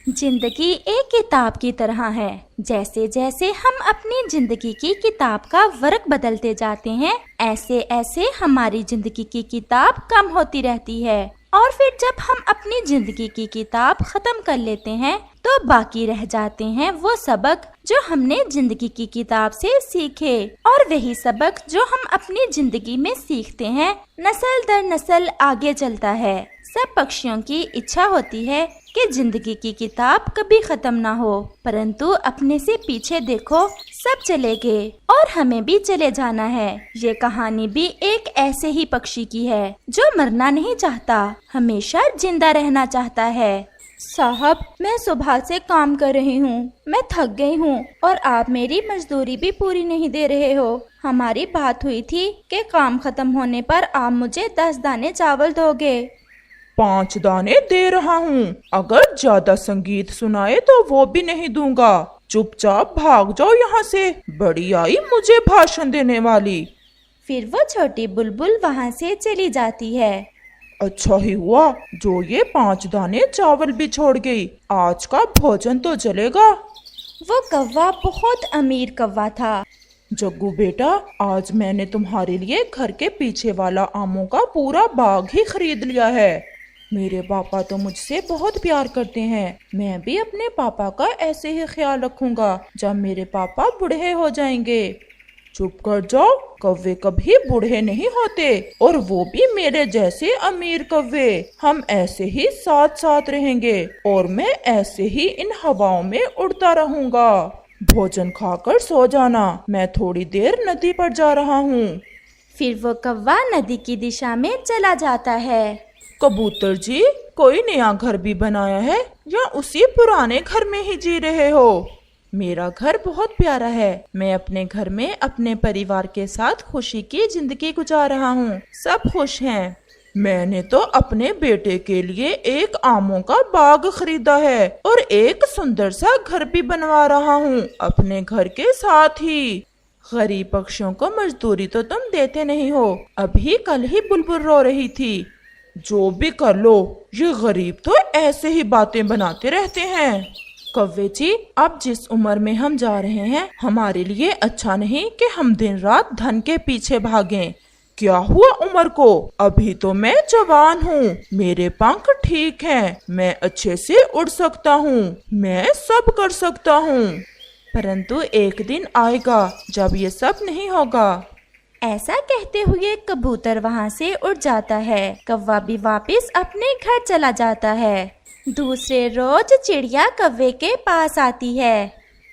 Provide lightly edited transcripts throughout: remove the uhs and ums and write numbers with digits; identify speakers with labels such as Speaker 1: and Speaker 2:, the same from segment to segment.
Speaker 1: जिंदगी एक किताब की तरह है। जैसे जैसे हम अपनी जिंदगी की किताब का वर्क बदलते जाते हैं, ऐसे ऐसे हमारी जिंदगी की किताब कम होती रहती है। और फिर जब हम अपनी जिंदगी की किताब खत्म कर लेते हैं, तो बाकी रह जाते हैं वो सबक जो हमने जिंदगी की किताब से सीखे। और वही सबक जो हम अपनी जिंदगी में सीखते हैं, नस्ल दर नस्ल आगे चलता है। सब पक्षियों की इच्छा होती है कि जिंदगी की किताब कभी खत्म ना हो, परंतु अपने से पीछे देखो, सब चले गए और हमें भी चले जाना है। ये कहानी भी एक ऐसे ही पक्षी की है जो मरना नहीं चाहता, हमेशा जिंदा रहना चाहता है। साहब, मैं सुबह से काम कर रही हूँ, मैं थक गई हूँ और आप मेरी मजदूरी भी पूरी नहीं दे रहे हो। हमारी बात हुई थी कि काम खत्म होने पर आप मुझे 10 दाने चावल दोगे।
Speaker 2: 5 दाने दे रहा हूँ, अगर ज्यादा संगीत सुनाए तो वो भी नहीं दूंगा। चुपचाप भाग जाओ यहाँ से, बड़ी आई मुझे भाषण देने वाली।
Speaker 1: फिर वो छोटी बुलबुल वहाँ से चली जाती है।
Speaker 2: अच्छा ही हुआ जो ये 5 दाने चावल भी छोड़ गई, आज का भोजन तो चलेगा।
Speaker 1: वो कौवा बहुत अमीर कौवा था।
Speaker 2: जग्गू बेटा, आज मैंने तुम्हारे लिए घर के पीछे वाला आमों का पूरा बाग ही खरीद लिया है। मेरे पापा तो मुझसे बहुत प्यार करते हैं, मैं भी अपने पापा का ऐसे ही ख्याल रखूंगा जब मेरे पापा बूढ़े हो जाएंगे। चुप कर जाओ, कौवे कभी बूढ़े नहीं होते, और वो भी मेरे जैसे अमीर कौवे। हम ऐसे ही साथ साथ रहेंगे और मैं ऐसे ही इन हवाओं में उड़ता रहूंगा। भोजन खाकर सो जाना, मैं थोड़ी देर नदी पर जा रहा हूँ।
Speaker 1: फिर वो कौवा नदी की दिशा में चला जाता है।
Speaker 2: कबूतर जी, कोई नया घर भी बनाया है या उसी पुराने घर में ही जी रहे हो? मेरा घर बहुत प्यारा है, मैं अपने घर में अपने परिवार के साथ खुशी की जिंदगी गुजार रहा हूँ, सब खुश हैं। मैंने तो अपने बेटे के लिए एक आमों का बाग खरीदा है और एक सुंदर सा घर भी बनवा रहा हूँ अपने घर के साथ ही। गरीब पक्षियों को मजदूरी तो तुम देते नहीं हो, अभी कल ही बुलबुल रो रही थी। जो भी कर लो, ये गरीब तो ऐसे ही बातें बनाते रहते हैं। कौवे जी, अब जिस उम्र में हम जा रहे हैं, हमारे लिए अच्छा नहीं कि हम दिन रात धन के पीछे भागें। क्या हुआ उम्र को? अभी तो मैं जवान हूँ, मेरे पंख ठीक हैं, मैं अच्छे से उड़ सकता हूँ, मैं सब कर सकता हूँ। परंतु एक दिन आएगा जब ये सब नहीं होगा।
Speaker 1: ऐसा कहते हुए कबूतर वहाँ से उड़ जाता है। कौवा भी वापस अपने घर चला जाता है। दूसरे रोज चिड़िया कौवे के पास आती है।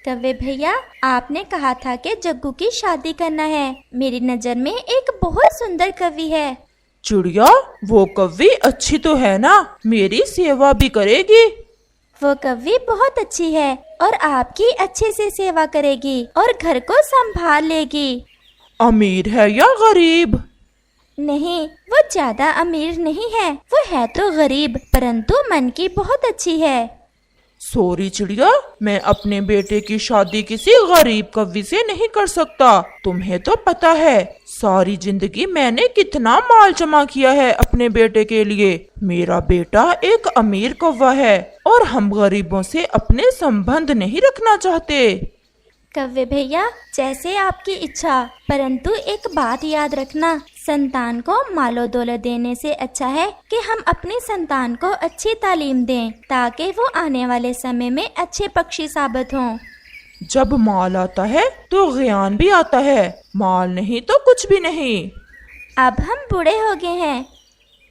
Speaker 1: कौवे भैया, आपने कहा था कि जग्गू की शादी करना है, मेरी नजर में एक बहुत सुंदर कवि है।
Speaker 2: चिड़िया, वो कौवी अच्छी तो है ना, मेरी सेवा भी करेगी।
Speaker 1: वो कवि बहुत अच्छी है और आपकी अच्छे से सेवा करेगी और घर को संभाल लेगी।
Speaker 2: अमीर है या गरीब?
Speaker 1: नहीं, वो ज्यादा अमीर नहीं है, वो है तो गरीब, परंतु मन की बहुत अच्छी है।
Speaker 2: सॉरी चिड़िया, मैं अपने बेटे की शादी किसी गरीब कवि से नहीं कर सकता। तुम्हें तो पता है सारी जिंदगी मैंने कितना माल जमा किया है अपने बेटे के लिए। मेरा बेटा एक अमीर कौवा है और हम गरीबों से अपने संबंध नहीं रखना चाहते।
Speaker 1: कौवे भैया, जैसे आपकी इच्छा, परंतु एक बात याद रखना, संतान को मालो दौलत देने से अच्छा है कि हम अपनी संतान को अच्छी तालीम दें ताकि वो आने वाले समय में अच्छे पक्षी साबित हों।
Speaker 2: जब माल आता है तो ज्ञान भी आता है, माल नहीं तो कुछ भी नहीं।
Speaker 1: अब हम बूढ़े हो गए हैं।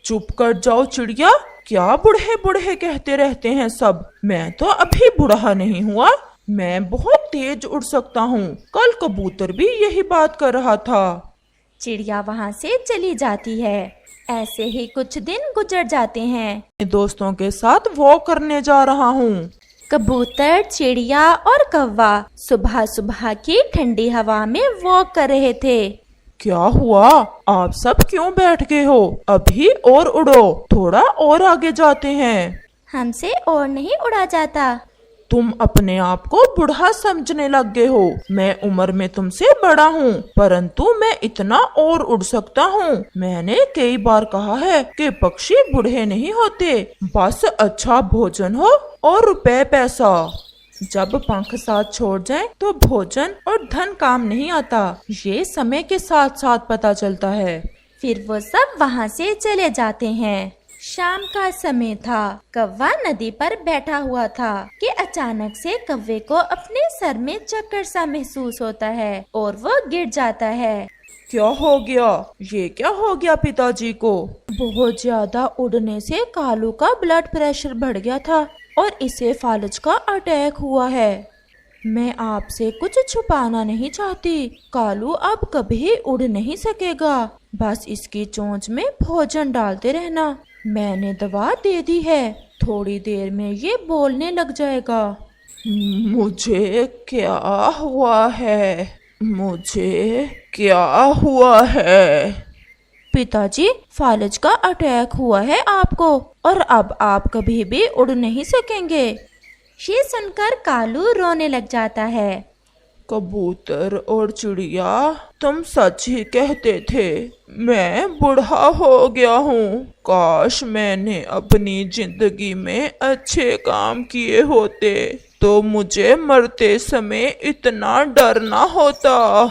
Speaker 2: चुप कर जाओ चिड़िया, क्या बूढ़े बूढ़े कहते रहते हैं सब। मैं तो अभी बूढ़ा नहीं हुआ, मैं बहुत तेज उड़ सकता हूँ। कल कबूतर भी यही बात कर रहा था।
Speaker 1: चिड़िया वहाँ से चली जाती है। ऐसे ही कुछ दिन गुजर जाते हैं।
Speaker 2: दोस्तों के साथ वॉक करने जा रहा हूँ।
Speaker 1: कबूतर, चिड़िया और कौवा सुबह सुबह की ठंडी हवा में वॉक कर रहे थे।
Speaker 2: क्या हुआ? आप सब क्यों बैठ गए हो? अभी और उड़ो, थोड़ा और आगे जाते हैं।
Speaker 1: हमसे और नहीं उड़ा जाता।
Speaker 2: तुम अपने आप को बूढ़ा समझने लग गए हो। मैं उम्र में तुमसे बड़ा हूँ, परंतु मैं इतना और उड़ सकता हूँ। मैंने कई बार कहा है कि पक्षी बूढ़े नहीं होते, बस अच्छा भोजन हो और रुपए पैसा। जब पंख साथ छोड़ जाएं, तो भोजन और धन काम नहीं आता। ये समय के साथ साथ पता चलता है।
Speaker 1: फिर वो सब वहाँ से चले जाते हैं। शाम का समय था। कौवा नदी पर बैठा हुआ था कि अचानक से कौवे को अपने सर में चक्कर सा महसूस होता है और वो गिर जाता है।
Speaker 2: क्या हो गया? ये क्या हो गया पिताजी को? बहुत ज्यादा उड़ने से कालू का ब्लड प्रेशर बढ़ गया था और इसे फालज का अटैक हुआ है। मैं आपसे कुछ छुपाना नहीं चाहती। कालू अब कभी उड़ नहीं सकेगा। बस इसकी चोंच में भोजन डालते रहना। मैंने दवा दे दी है, थोड़ी देर में ये बोलने लग जाएगा। मुझे क्या हुआ है? मुझे क्या हुआ है? पिताजी, फालज का अटैक हुआ है आपको और अब आप कभी भी उड़ नहीं सकेंगे।
Speaker 1: ये सुनकर कालू रोने लग जाता है।
Speaker 2: कबूतर और चिड़िया, तुम सच ही कहते थे। मैं बूढ़ा हो गया हूँ। काश मैंने अपनी जिंदगी में अच्छे काम किए होते तो मुझे मरते समय इतना डर ना होता।